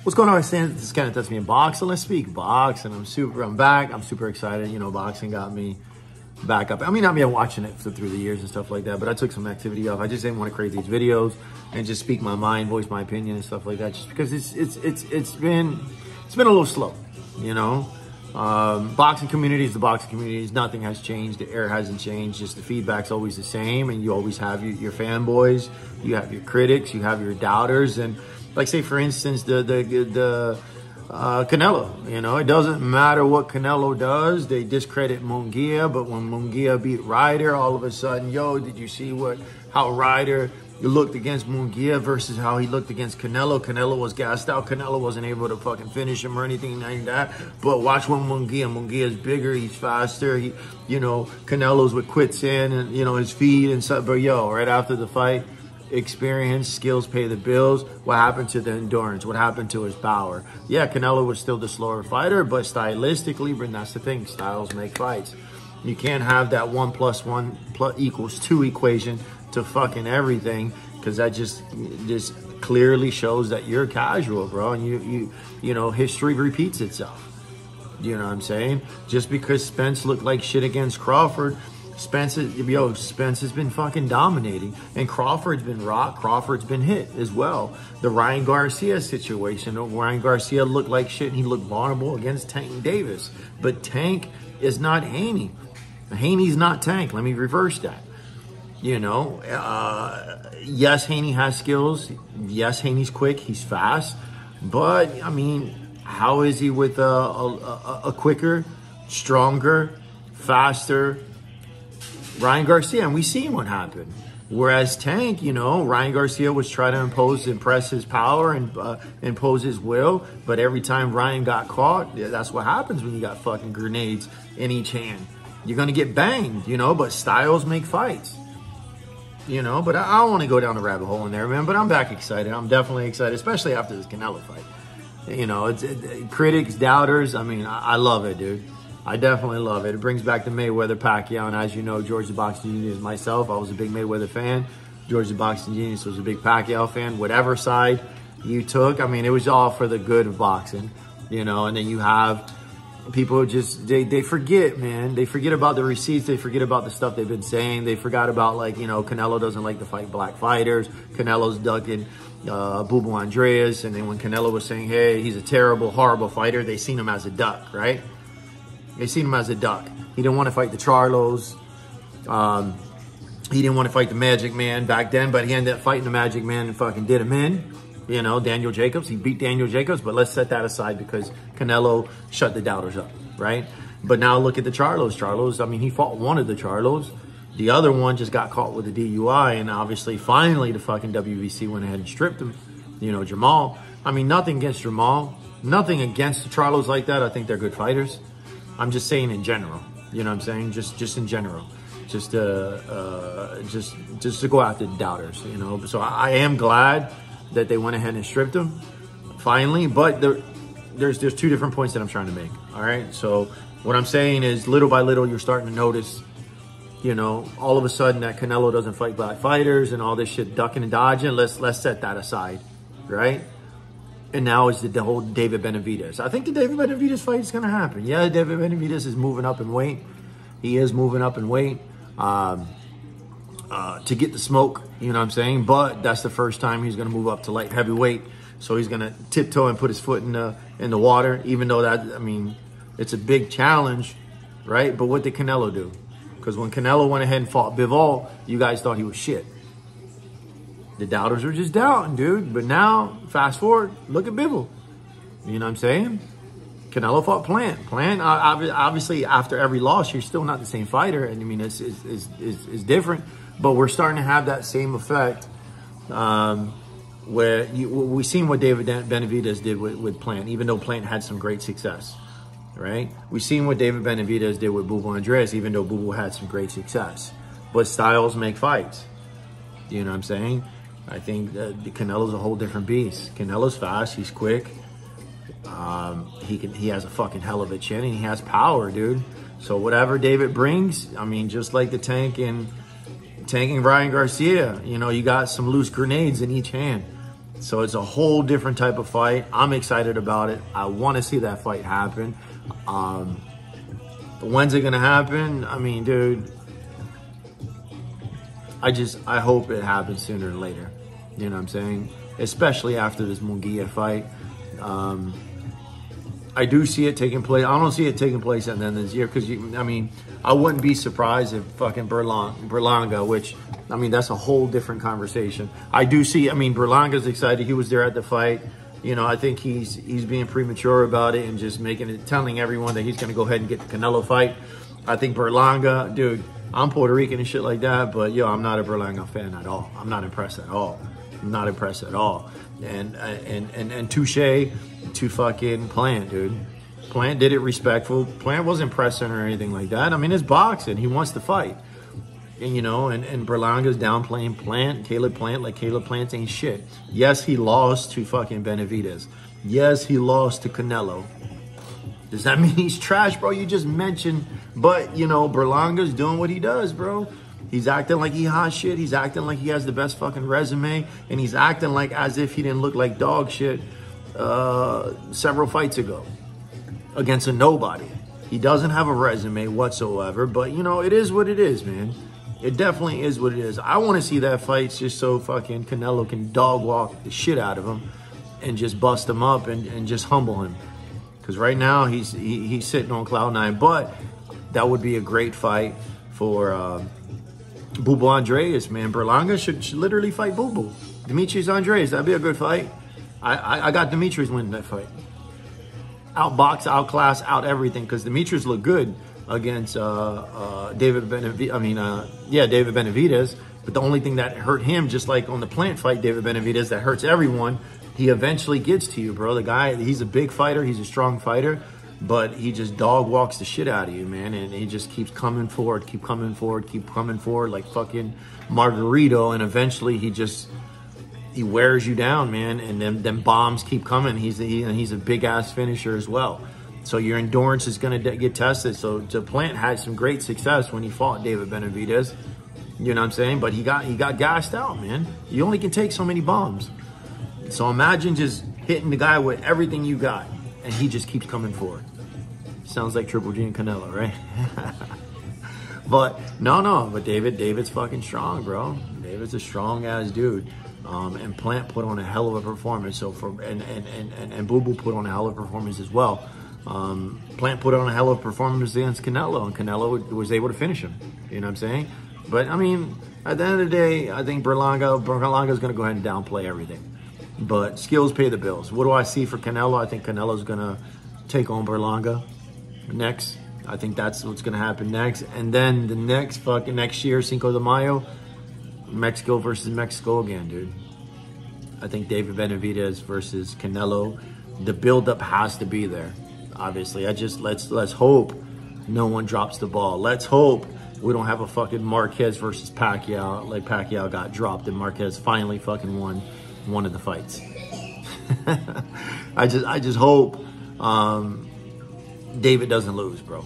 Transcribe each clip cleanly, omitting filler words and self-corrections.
What's going on, Stan? This is Kenneth, SBM Boxing. Let's speak boxing. I'm back. I'm super excited. You know, boxing got me back up. I mean, I've been watching it through the years and stuff like that, but I took some activity off. I just didn't want to create these videos and just speak my mind, voice my opinion and stuff like that, just because it's been a little slow, you know. Boxing communities, the boxing communities, nothing has changed. The air hasn't changed. Just the feedback's always the same, and you always have your fanboys, you have your critics, you have your doubters, and like, say for instance, the Canelo, you know, it doesn't matter what Canelo does. They discredit Munguia, but when Munguia beat Ryder, all of a sudden, yo, did you see how Ryder looked against Munguia versus how he looked against Canelo? Canelo was gassed out. Canelo wasn't able to fucking finish him or anything like that. But watch what Munguia's bigger, he's faster. You know, Canelo's with quits in and, you know, his feet and stuff. But yo, right after the fight, experience, skills pay the bills. What happened to the endurance? What happened to his power? Yeah, Canelo was still the slower fighter, but stylistically, but that's the thing, styles make fights. You can't have that 1 + 1 = 2 equation to fucking everything, because that just clearly shows that you're casual, bro, and you know, history repeats itself. You know what I'm saying? Just because Spence looked like shit against Crawford, Spence has been fucking dominating, and Crawford's been rocked. Crawford's been hit as well. The Ryan Garcia situation, Ryan Garcia looked like shit and he looked vulnerable against Tank Davis, but Tank is not Haney. Haney's not Tank. Let me reverse that. You know, yes, Haney has skills. Yes, Haney's quick. He's fast. But, I mean, how is he with a quicker, stronger, faster Ryan Garcia? And we seen what happened. Whereas Tank, you know, Ryan Garcia was trying to impress his power and impose his will. But every time Ryan got caught, that's what happens when you got fucking grenades in each hand. You're going to get banged, you know, but styles make fights. You know, but I don't want to go down the rabbit hole in there, man. But I'm back excited. I'm definitely excited, especially after this Canelo fight. You know, critics, doubters. I mean, I love it, dude. I definitely love it. It brings back the Mayweather-Pacquiao. And as you know, George the Boxing Genius, myself, I was a big Mayweather fan. George the Boxing Genius was a big Pacquiao fan. Whatever side you took, I mean, it was all for the good of boxing. You know, and then you have people just, they forget, man. They forget about the receipts. They forget about the stuff they've been saying. They forgot about, like, you know, Canelo doesn't like to fight black fighters. Canelo's ducking Boo Boo Andreas. And then when Canelo was saying, hey, he's a terrible, horrible fighter, they seen him as a duck, right? They seen him as a duck. He didn't want to fight the Charlos. He didn't want to fight the Magic Man back then, but he ended up fighting the Magic Man and fucking did him in. You know, Daniel Jacobs, he beat Daniel Jacobs, but let's set that aside because Canelo shut the doubters up, right? But now look at the Charlos. Charlos, I mean, he fought one of the Charlos. The other one just got caught with a DUI, and obviously, finally, the fucking WBC went ahead and stripped him. You know, Jamal. I mean, nothing against Jamal. Nothing against the Charlos like that. I think they're good fighters. I'm just saying in general. You know what I'm saying? Just in general. Just to go after the doubters, you know? So I am glad that they went ahead and stripped him finally, but there's two different points that I'm trying to make. All right, so what I'm saying is, little by little, you're starting to notice, you know, all of a sudden that Canelo doesn't fight black fighters and all this shit, ducking and dodging. Let's set that aside, right? And now is the whole David Benavidez. I think the David Benavidez fight is gonna happen. Yeah, David Benavidez is moving up in weight. He is moving up in weight. To get the smoke, you know what I'm saying? But that's the first time he's going to move up to light heavyweight. So he's going to tiptoe and put his foot in the water, even though that, I mean, it's a big challenge, right? But what did Canelo do? Because when Canelo went ahead and fought Bivol, you guys thought he was shit. The doubters were just doubting, dude. But now, fast forward, look at Bivol. You know what I'm saying? Canelo fought Plant. Plant, obviously, after every loss, you're still not the same fighter. And I mean, it's different. But we're starting to have that same effect where we've seen what David Benavidez did with Plant, even though Plant had some great success, right? We've seen what David Benavidez did with Boo Boo Andreas, even though Boo Boo had some great success. But styles make fights. You know what I'm saying? I think that Canelo's a whole different beast. Canelo's fast. He's quick. He has a fucking hell of a chin, and he has power, dude. So whatever David brings, I mean, just like the tanking Ryan Garcia, you know, you got some loose grenades in each hand. So it's a whole different type of fight. I'm excited about it. I want to see that fight happen. When's it going to happen? I mean, dude, I hope it happens sooner than later. You know what I'm saying? Especially after this Munguia fight. I do see it taking place. I don't see it taking place at the end of this year because, I mean, I wouldn't be surprised if fucking Berlanga, which, I mean, that's a whole different conversation. I do see, I mean, Berlanga's excited. He was there at the fight. You know, I think he's being premature about it and just telling everyone that he's going to go ahead and get the Canelo fight. I think Berlanga, dude, I'm Puerto Rican and shit like that, but yo, I'm not a Berlanga fan at all. I'm not impressed at all. I'm not impressed at all. And touche to fucking Plant, dude. Plant did it respectful. Plant wasn't pressing or anything like that. I mean, it's boxing. He wants to fight. And, you know, and Berlanga's downplaying Plant, Caleb Plant, like Caleb Plant ain't shit. Yes, he lost to fucking Benavidez. Yes, he lost to Canelo. Does that mean he's trash, bro? You just mentioned, but, you know, Berlanga's doing what he does, bro. He's acting like he hot shit. He's acting like he has the best fucking resume. And he's acting like as if he didn't look like dog shit several fights ago against a nobody. He doesn't have a resume whatsoever, but, you know, it is what it is, man. It definitely is what it is. I want to see that fight just so fucking Canelo can dog walk the shit out of him and just bust him up and just humble him. Because right now he's sitting on cloud nine. But that would be a great fight for Bubu Andreas, man. Berlanga should literally fight Bubu. Demetrius Andreas, that'd be a good fight. I got Demetrius winning that fight. Outbox, outclass, out everything. Because Demetrius looked good against David Benavidez. But the only thing that hurt him, just like on the Plant fight, David Benavidez, that hurts everyone, he eventually gets to you, bro. The guy, he's a big fighter. He's a strong fighter. But he just dog walks the shit out of you, man. And he just keeps coming forward, keep coming forward like fucking Margarito. And eventually he wears you down, man. And then bombs keep coming. He's a big-ass finisher as well. So your endurance is going to get tested. So Plant had some great success when he fought David Benavidez. You know what I'm saying? But he got gassed out, man. You only can take so many bombs. So imagine just hitting the guy with everything you got, and he just keeps coming forward. Sounds like Triple G and Canelo, right? But but David's fucking strong, bro. David's a strong ass dude. And Plant put on a hell of a performance. So and Boo Boo put on a hell of a performance as well. Plant put on a hell of a performance against Canelo, and Canelo was able to finish him. You know what I'm saying? But I mean, at the end of the day, I think Berlanga's gonna go ahead and downplay everything. But skills pay the bills. What do I see for Canelo? I think Canelo's gonna take on Berlanga next. I think that's what's gonna happen next. And then the next year, Cinco de Mayo, Mexico versus Mexico again, dude. I think David Benavidez versus Canelo. The buildup has to be there. Obviously, let's hope no one drops the ball. Let's hope we don't have a fucking Marquez versus Pacquiao, like Pacquiao got dropped and Marquez finally fucking won one of the fights. I just hope David doesn't lose, bro.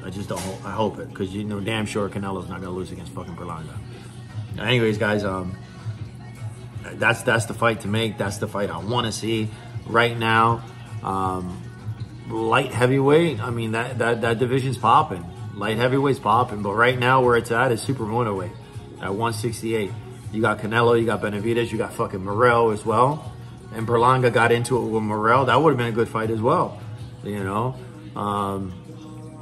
I just don't hope. I hope it, because you know damn sure Canelo's not gonna lose against fucking Berlanda. Anyways, guys, that's the fight to make. That's the fight I want to see right now. Light heavyweight, I mean that division's popping. Light heavyweight's popping, but right now where it's at is super middleweight at 168. You got Canelo, you got Benavidez, you got fucking Morrell as well. And Berlanga got into it with Morrell. That would have been a good fight as well. You know,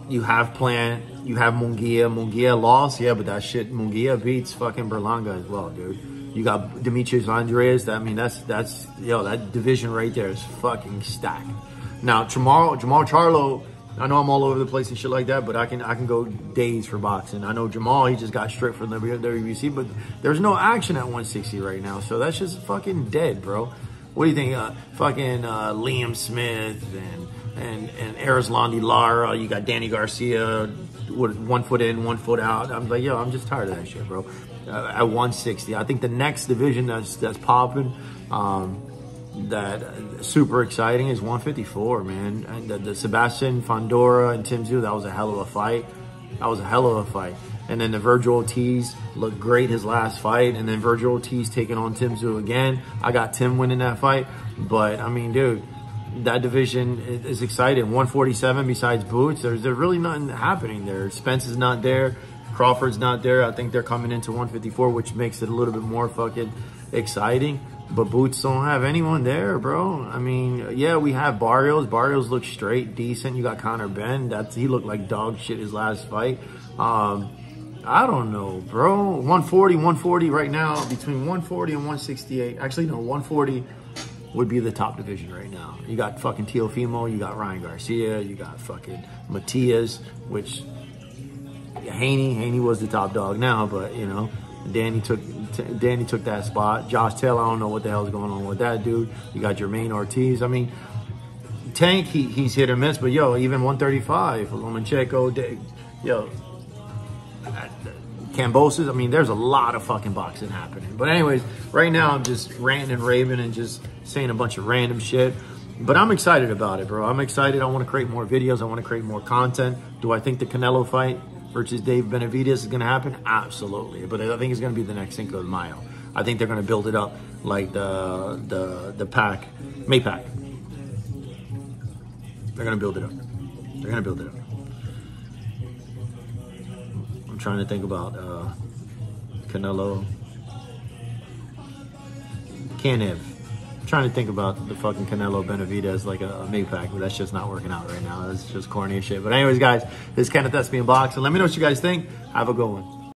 you have Plant, you have Munguia. Munguia lost, yeah, but that shit, Munguia beats fucking Berlanga as well, dude. You got Demetrius Andreas. I mean, that's that division right there is fucking stacked. Now Jamal Charlo, I know I'm all over the place and shit like that, but I can go days for boxing. I know Jamal, he just got stripped from the WBC, but there's no action at 160 right now, so that's just fucking dead, bro. What do you think? Liam Smith and Arislandi Lara. You got Danny Garcia with 1 foot in, 1 foot out. I'm like, yo, I'm just tired of that shit, bro. At 160, I think the next division that's popping, that super exciting is 154, man. And the Sebastian Fondora and Tim Tszyu, that was a hell of a fight. That was a hell of a fight. And then the Virgil Ortiz looked great his last fight. And then Virgil Ortiz taking on Tim Tszyu again. I got Tim winning that fight. But, I mean, dude, that division is exciting. 147 besides Boots. There's really nothing happening there. Spence is not there. Crawford's not there. I think they're coming into 154, which makes it a little bit more fucking exciting. But Boots don't have anyone there, bro. I mean, yeah, we have Barrios. Barrios looks straight, decent. You got Conor Benn. He looked like dog shit his last fight. I don't know, bro. 140 right now, between 140 and 168. Actually, no, 140 would be the top division right now. You got fucking Teofimo, you got Ryan Garcia, you got fucking Matias, which Haney was the top dog now, but you know, Danny took that spot. Josh Taylor, I don't know what the hell's going on with that dude. You got Jermaine Ortiz. I mean, Tank, he's hit or miss, but yo, even 135, Lomachenko, yo, Cambosis. I mean, there's a lot of fucking boxing happening. But anyways, right now I'm just ranting and raving and just saying a bunch of random shit. But I'm excited about it, bro. I'm excited. I want to create more videos. I want to create more content. Do I think the Canelo fight versus David Benavidez is going to happen? Absolutely. But I think it's going to be the next Cinco de Mayo. I think they're going to build it up like the Maypac. They're going to build it up. They're going to build it up. I'm trying to think about Canelo. Kenneth. I'm trying to think about the fucking Canelo Benavidez like a Maypac, but that's just not working out right now. That's just corny as shit. But anyways, guys, this is Kenneth, SBM Boxing. Let me know what you guys think. Have a good one.